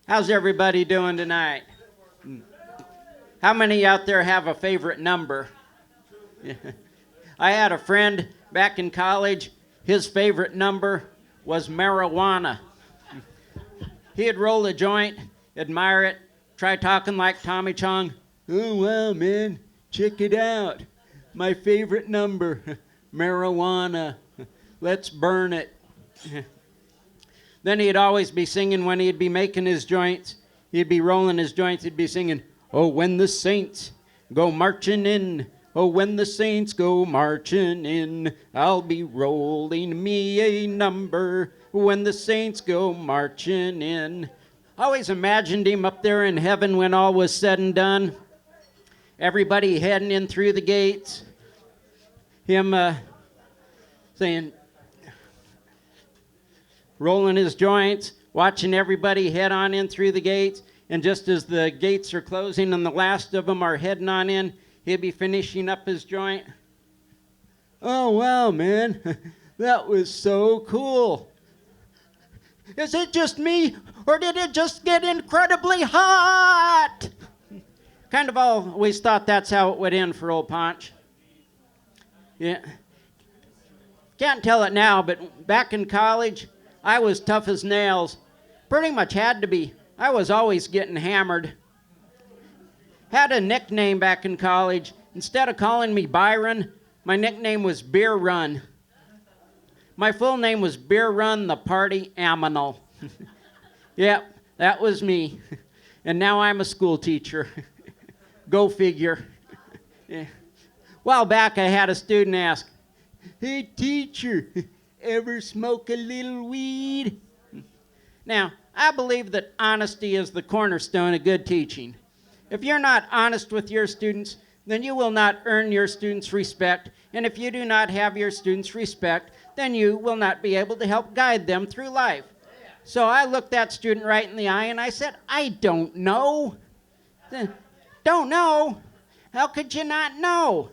How's everybody doing tonight? How many out there have a favorite number? I had a friend back in college. His favorite number was marijuana. He'd roll a joint, admire it, try talking like Tommy Chong. Oh, wow, man, check it out. My favorite number, marijuana. Let's burn it. Then he'd always be singing when he'd be making his joints. He'd be rolling his joints. He'd be singing, oh, when the saints go marching in. Oh, when the saints go marching in. I'll be rolling me a number when the saints go marching in. I always imagined him up there in heaven when all was said and done. Everybody heading in through the gates. Him saying, rolling his joints, watching everybody head on in through the gates, and just as the gates are closing and the last of them are heading on in, he'd be finishing up his joint. Oh, wow, man, that was so cool. Is it just me, or did it just get incredibly hot? Kind of always thought that's how it would end for old Ponch. Yeah. Can't tell it now, but back in college, I was tough as nails. Pretty much had to be. I was always getting hammered. Had a nickname back in college. Instead of calling me Byron, my nickname was Beer Run. My full name was Beer Run the Party Aminal. Yep, that was me. And now I'm a school teacher. Go figure. Yeah. A while back, I had a student ask, hey, teacher, ever smoke a little weed? Now, I believe that honesty is the cornerstone of good teaching. If you're not honest with your students, then you will not earn your students' respect. And if you do not have your students' respect, then you will not be able to help guide them through life. So I looked that student right in the eye and I said, I don't know. Don't know? How could you not know?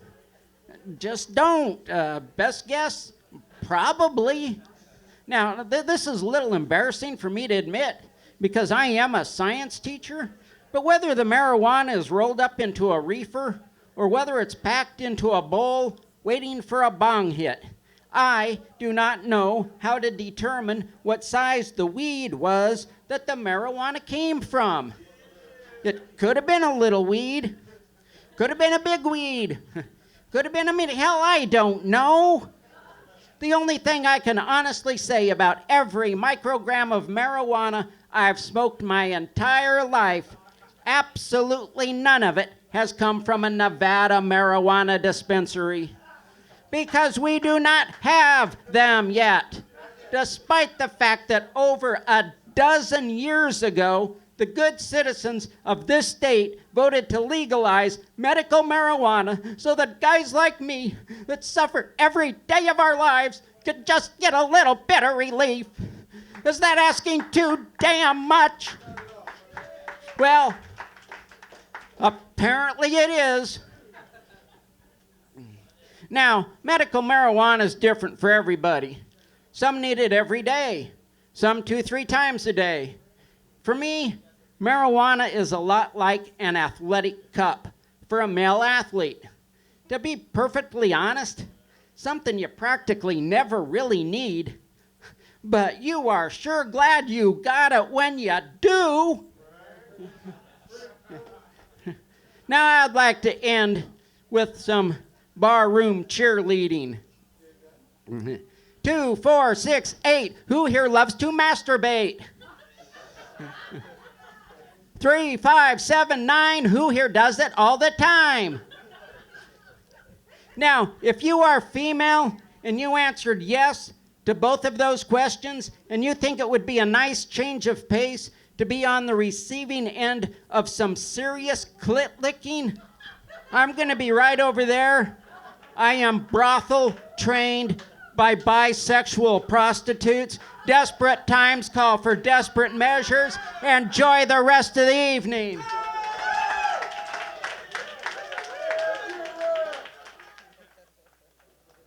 Just don't. Best guess? Probably. Now, this is a little embarrassing for me to admit because I am a science teacher, but whether the marijuana is rolled up into a reefer or whether it's packed into a bowl waiting for a bong hit, I do not know how to determine what size the weed was that the marijuana came from. It could have been a little weed, could have been a big weed, could have been a mini. Hell, I don't know. The only thing I can honestly say about every microgram of marijuana I've smoked my entire life, absolutely none of it has come from a Nevada marijuana dispensary. Because we do not have them yet. Despite the fact that over a dozen years ago, the good citizens of this state voted to legalize medical marijuana so that guys like me that suffer every day of our lives could just get a little bit of relief. Is that asking too damn much? Well, apparently it is. Now, medical marijuana is different for everybody. Some need it every day, some 2-3 times a day. For me, marijuana is a lot like an athletic cup for a male athlete. To be perfectly honest, something you practically never really need, but you are sure glad you got it when you do. Now I'd like to end with some barroom cheerleading. 2, 4, 6, 8. Who here loves to masturbate? 3, 5, 7, 9. Who here does it all the time? Now, if you are female and you answered yes to both of those questions and you think it would be a nice change of pace to be on the receiving end of some serious clit licking, I'm going to be right over there. I am brothel trained by bisexual prostitutes. Desperate times call for desperate measures. Enjoy the rest of the evening.